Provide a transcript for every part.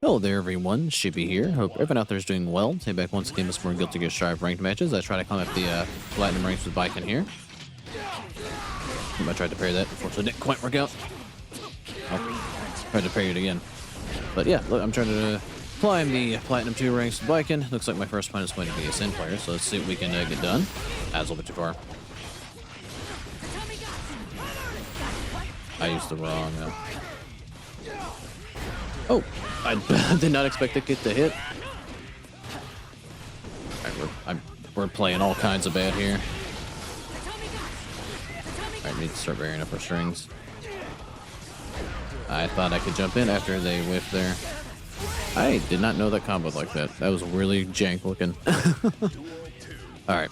Hello there everyone, Shippy here. Hope everyone out there is doing well. Today back once again with some more Guilty Gear Strive ranked matches. I try to climb up the Platinum ranks with Baiken here. I tried to parry that, unfortunately didn't quite work out. Oh, tried to parry it again. But yeah, look, I'm trying to climb the Platinum 2 ranks with Baiken. Looks like my first opponent is going to be a Sin player, so let's see what we can get done. That's a little bit too far. I used the wrong... Oh, I did not expect to get the hit. Alright, we're playing all kinds of bad here. Alright, need to start varying up our strings. I thought I could jump in after they whiffed there. I did not know that combo like that. That was really jank looking. Alright.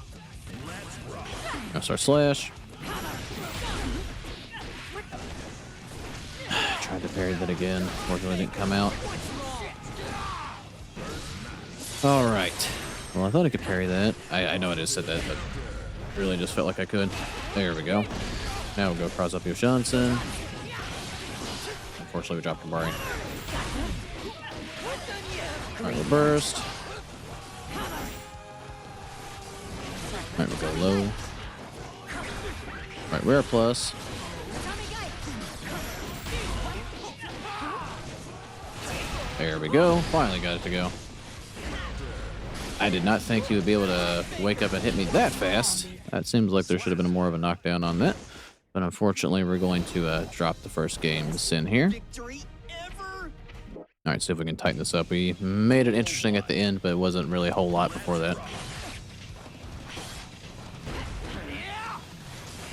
Gonna start slash. Tried to parry that again. Fortunately, didn't come out. Alright. Well, I thought I could parry that. I know I just said that, but really just felt like I could. There we go. Now we'll go cross up Johnson. Unfortunately, we dropped Kabari. Alright, we'll burst. Alright, we'll go low. Alright, we're a plus. There we go. Finally got it to go. I did not think he would be able to wake up and hit me that fast. That seems like there should have been more of a knockdown on that. But unfortunately, we're going to drop the first game Sin here. Alright, see if we can tighten this up. We made it interesting at the end, but it wasn't really a whole lot before that.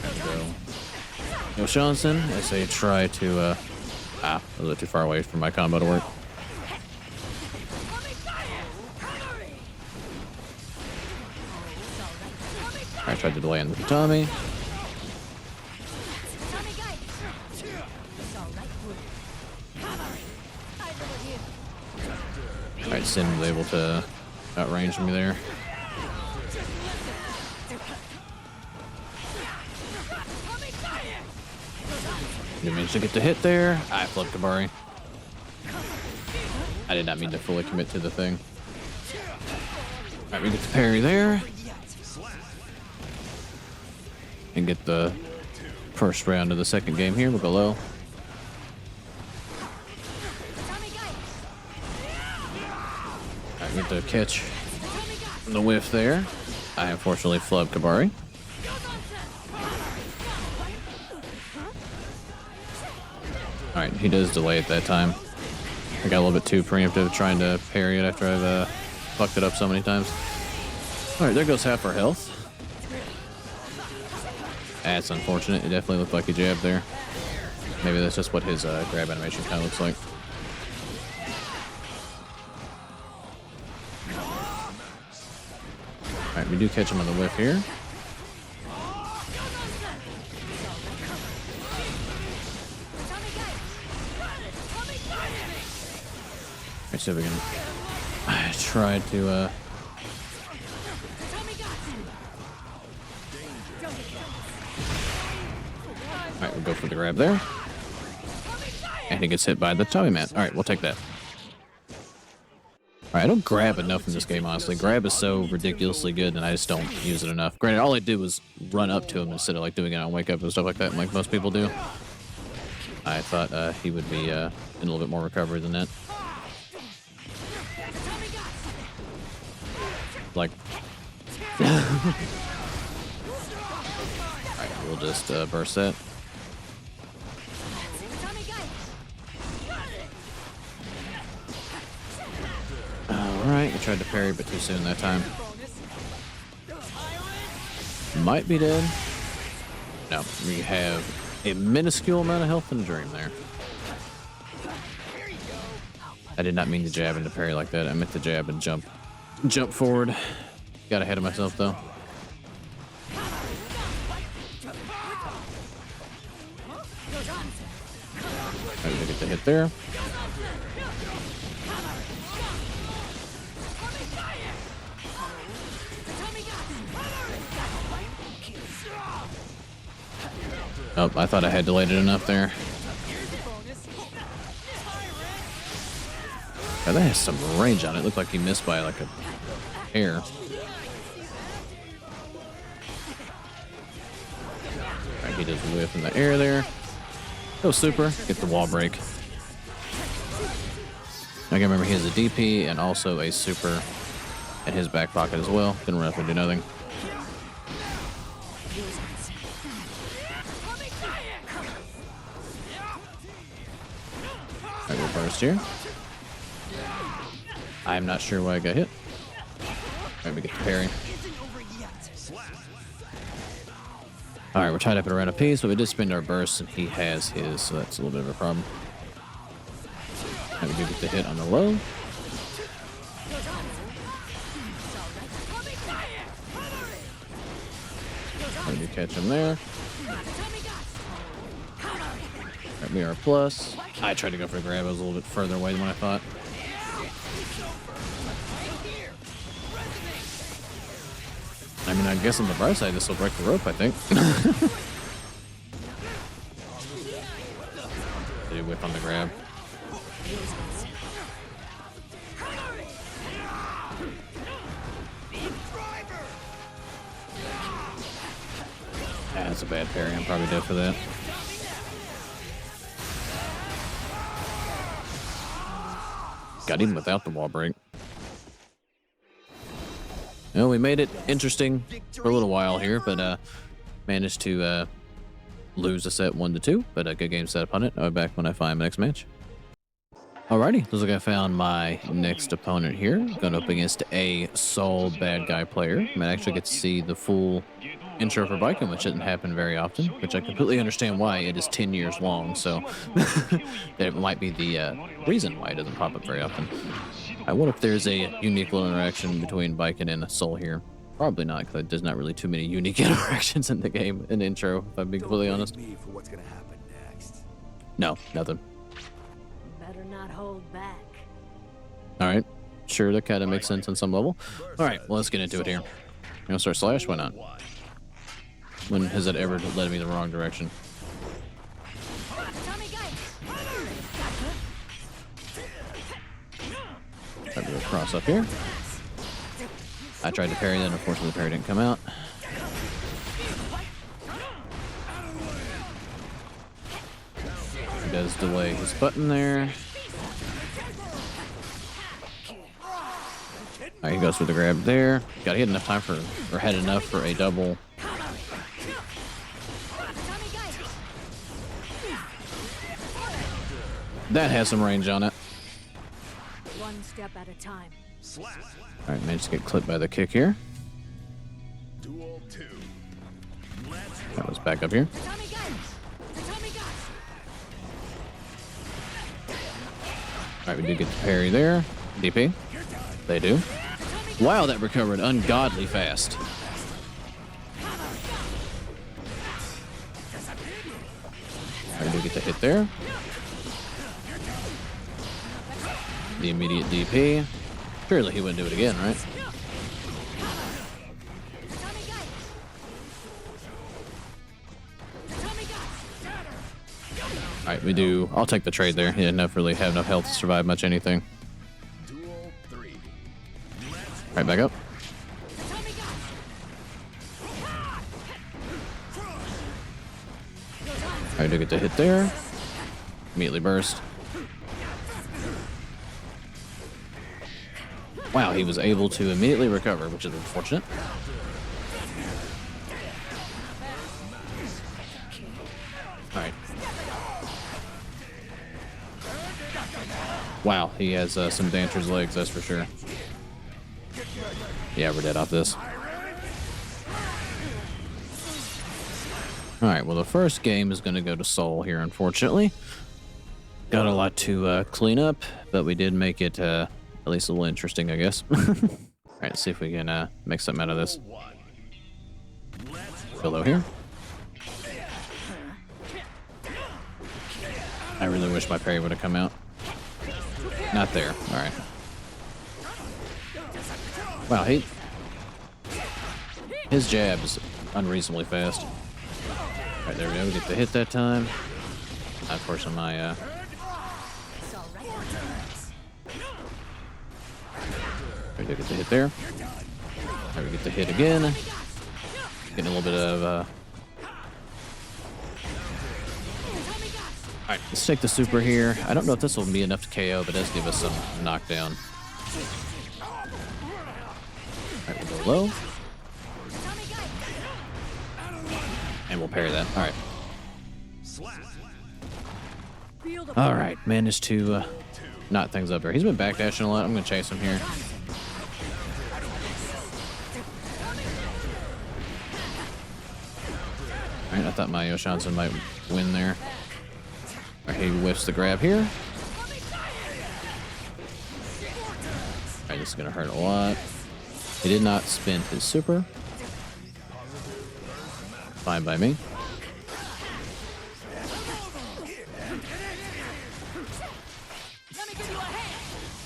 There we go. Johnson, as they try to... a little too far away from my combo to work. I tried to delay in the Tommy. Alright, Sin was able to outrange me there. Didn't manage to get the hit there. I flipped Kabari. I did not mean to fully commit to the thing. Alright, we get the parry there. And get the first round of the second game here. We'll go low. I get the catch the whiff there. I unfortunately flubbed Kabari. Alright, he does delay it that time. I got a little bit too preemptive trying to parry it after I've fucked it up so many times. Alright, there goes half our health. That's unfortunate. It definitely looked like he jabbed there. Maybe that's just what his grab animation kind of looks like. Alright, we do catch him on the whiff here. Alright, see if we can try to... Alright, we'll go for the grab there. And he gets hit by the Tommy Man. Alright, we'll take that. Alright, I don't grab enough in this game, honestly. Grab is so ridiculously good, and I just don't use it enough. Granted, all I did was run up to him instead of like doing it on wake up and stuff like that, like most people do. I thought he would be in a little bit more recovery than that. Like... Alright, we'll just burst that. Alright, we tried to parry, but too soon that time. Might be dead. No, we have a minuscule amount of health in the dream there. I did not mean to jab and to parry like that. I meant to jab and jump forward. Got ahead of myself though. I did get the hit there. Oh, I thought I had delayed it enough there. God, that has some range on it. Looked like he missed by like a hair. Alright, he does a whiff in the air there. Go super. Get the wall break. I can remember he has a DP and also a super in his back pocket as well. Didn't run up and do nothing. Alright, we'll burst here. I'm not sure why I got hit. Alright, we get the parry. Alright, we're tied up at around a piece, but we did spend our burst and he has his, so that's a little bit of a problem. Alright, we do get the hit on the low. We do catch him there. Alright, we are a plus. I tried to go for a grab, I was a little bit further away than what I thought. I mean, I guess on the bright side, this will break the rope, I think. Did he whip on the grab? Yeah, that's a bad parry. I'm probably dead for that. Got him without the wall break. Well, we made it interesting for a little while here, but managed to lose a set 1-2. But a good game set opponent. I'll be back when I find my next match. Alrighty, looks like I found my next opponent here. Going up against a Soul bad guy player. I might actually get to see the full intro for Baiken, which doesn't happen very often, which I completely understand why. It is 10 years long, so that might be the reason why it doesn't pop up very often. I wonder if there's a unique little interaction between Baiken and Soul here. Probably not, because there's not really too many unique interactions in the game, in the intro, if I'm being completely honest. No, nothing. Better not hold back. Alright, sure, that kind of makes sense on some level. Alright, well, let's get into it here. You gonna start slash? Why not? When has it ever led me the wrong direction? Tried to go cross up here. I tried to parry that, unfortunately the parry didn't come out. He does delay his button there. Alright, he goes for the grab there. Got hit enough time for, or had enough for a double. That has some range on it. One step at a time. Alright, managed to get clipped by the kick here. That was back up here. Alright, we do get the parry there. DP. They do. Wow, that recovered ungodly fast. Alright, we do get the hit there. The immediate DP. Surely he wouldn't do it again, right? Alright, we do. I'll take the trade there. He didn't have enough health to survive much anything. Right back up. I do get the hit there. Immediately burst. Wow, he was able to immediately recover, which is unfortunate. Alright. Wow, he has some dancer's legs, that's for sure. Yeah, we're dead off this. Alright, well the first game is going to go to Soul here, unfortunately. Got a lot to clean up, but we did make it at least a little interesting, I guess. Alright, let's see if we can make something out of this. Below here. I really wish my parry would have come out. Not there. Alright. Wow, his jab is unreasonably fast. Alright, there we go. We get the hit that time. Unfortunately, my We do get the hit there. There we get the hit again. Getting a little bit of... Alright, let's take the super here. I don't know if this will be enough to KO, but it does give us some knockdown. Alright, we'll go low. And we'll parry that. Alright. Alright, managed to knot things up there. He's been backdashing a lot. I'm going to chase him here. Alright, I thought my Yoshansen might win there. Alright, he whiffs the grab here. Alright, this is going to hurt a lot. He did not spend his super. Fine by me.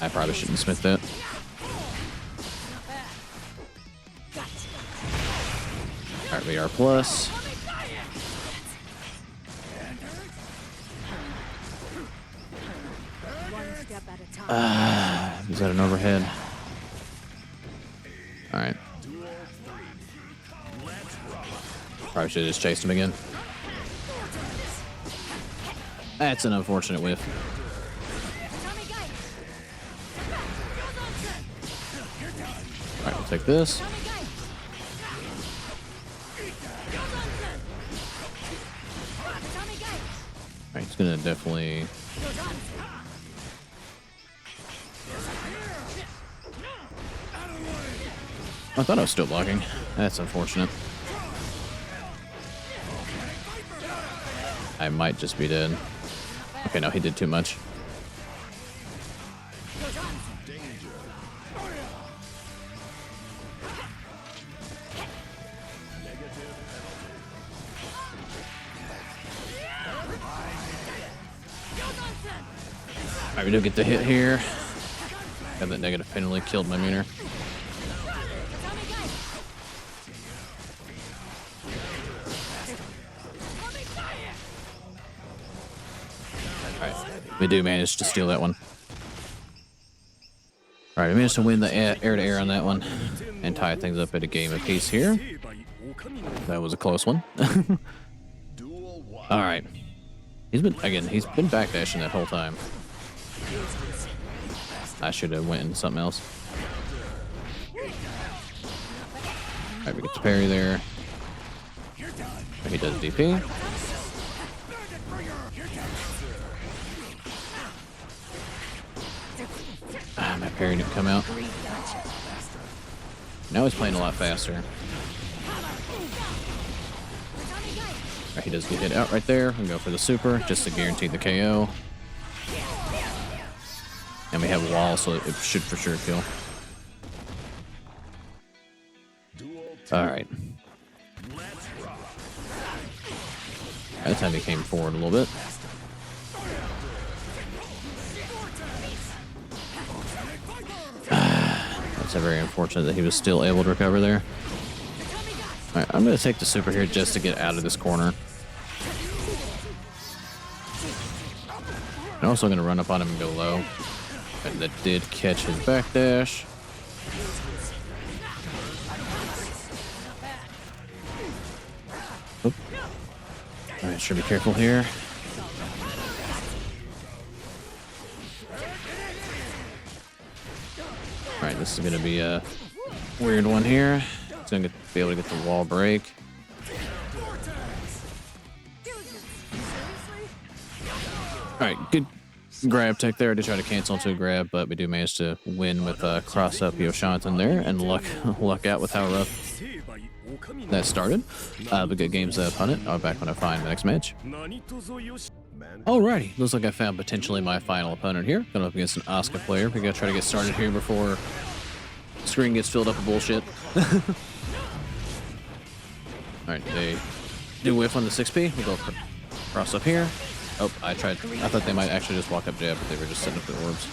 I probably shouldn't have smith that. Alright, VR plus. Is that an overhead? Alright. Probably should have just chased him again. That's an unfortunate whiff. Alright, we'll take this. Alright, he's gonna definitely... I thought I was still blocking. That's unfortunate. I might just be dead. Okay, no, he did too much. Alright, we do get the hit here. And that negative penalty killed my meter. We do manage to steal that one. Alright, we managed to win the air-to-air on that one and tie things up at a game apiece here. That was a close one. Alright. He's been backdashing that whole time. I should have went into something else. Alright, we get the parry there. He does DP. My parry didn't come out. Now he's playing a lot faster. Right, he does get hit out right there. We go for the super just to guarantee the KO. And we have a wall, so it should for sure kill. Alright. That time he came forward a little bit. It's very unfortunate that he was still able to recover there. Alright, I'm going to take the super here just to get out of this corner. I'm also going to run up on him and go low. And that did catch his backdash. Alright, should be careful here. Alright, this is going to be a weird one here. It's going to be able to get the wall break. Alright, good grab tech there. I did try to cancel into a grab, but we do manage to win with cross up Yoshanten there and luck out with how rough that started. But good games opponent. I'll be back when I find the next match. Alrighty, looks like I found potentially my final opponent here. Going up against an Asuka player. We gotta try to get started here before the screen gets filled up with bullshit. Alright, they do whiff on the 6P. We'll go cross up here. Oh, I thought they might actually just walk up jab, but they were just setting up their orbs.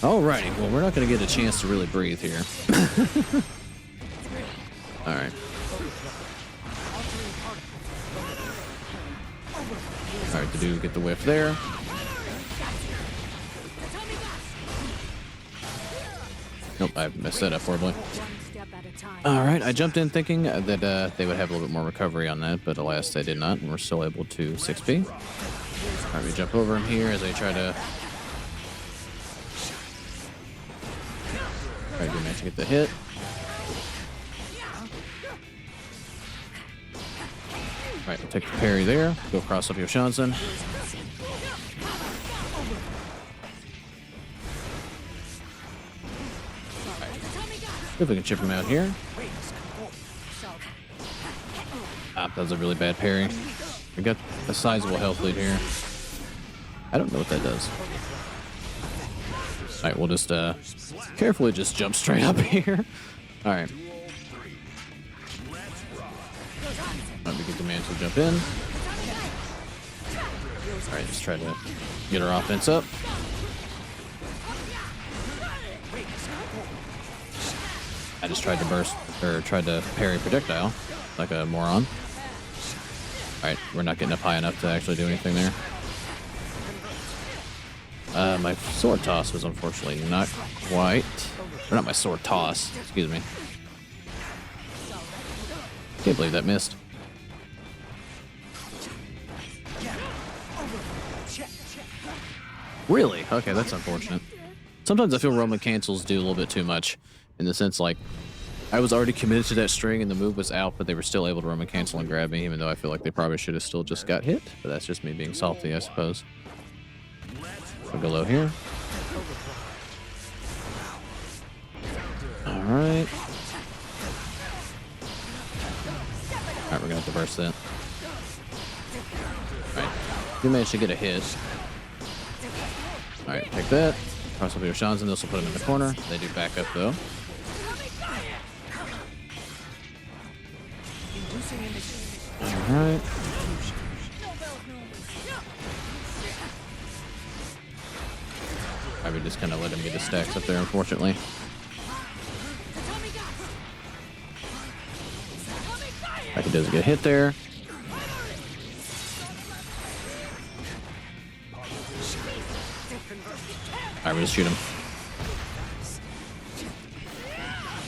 Alrighty, well, we're not going to get a chance to really breathe here. Alright. All right, the dude get the whiff there. Nope, I messed that up horribly. All right, I jumped in thinking that they would have a little bit more recovery on that, but alas, they did not, and we're still able to 6p. All right, we jump over him here as I try to... All right, do manage to get the hit. All right, we'll take the parry there. Go cross up Yoshansen. See if we can chip him out here. Ah, that was a really bad parry. We got a sizable health lead here. I don't know what that does. All right, we'll just carefully just jump straight up here. All right. All right, we get the man to jump in. All right, just try to get our offense up. I just tried to burst, or tried to parry projectile, like a moron. Alright, we're not getting up high enough to actually do anything there. My sword toss was unfortunately not quite... Or not my sword toss, excuse me. Can't believe that missed. Really? Okay, that's unfortunate. Sometimes I feel Roman cancels do a little bit too much. In the sense, like, I was already committed to that string and the move was out, but they were still able to Roman cancel and grab me, even though I feel like they probably should have still just got hit. But that's just me being salty, I suppose. I'll go low here. Alright. Alright, we're gonna have to burst that. Alright. We managed to get a hit. Alright, take that. Cross up Yoshansen, this will put him in the corner. They do back up though. Alright. I would just kind of let him get his stacks up there, unfortunately. Like he does get hit there. Alright, we just shoot him.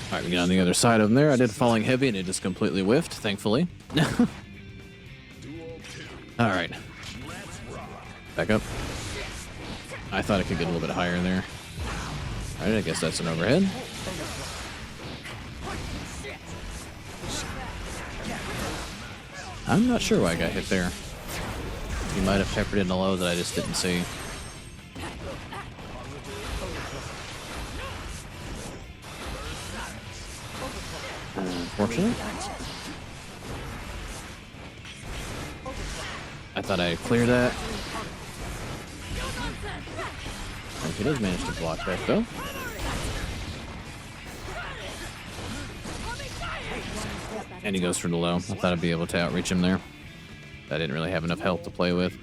Alright, we get on the other side of him there. I did falling heavy and it just completely whiffed, thankfully. Alright. Back up. I thought I could get a little bit higher in there. Alright, I guess that's an overhead. I'm not sure why I got hit there. He might have peppered in a low that I just didn't see. Unfortunate. I thought I cleared that. And he does manage to block that though. And he goes for the low. I thought I'd be able to outreach him there. I didn't really have enough health to play with.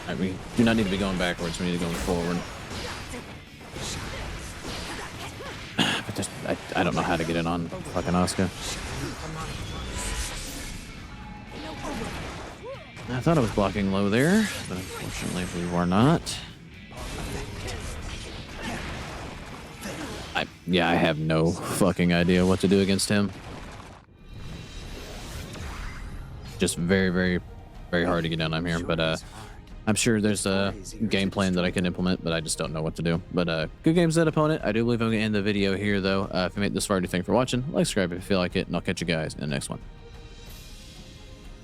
Alright, we do not need to be going backwards, we need to go forward. But just, I don't know how to get it on fucking Asuka. I thought I was blocking low there, but unfortunately we were not. Yeah, I have no fucking idea what to do against him. Just very, very, very hard to get down on here, but I'm sure there's a game plan that I can implement, but I just don't know what to do. But good games, that opponent. I do believe I'm going to end the video here, though. If you made it this far, thanks for watching. Like, subscribe if you feel like it, and I'll catch you guys in the next one.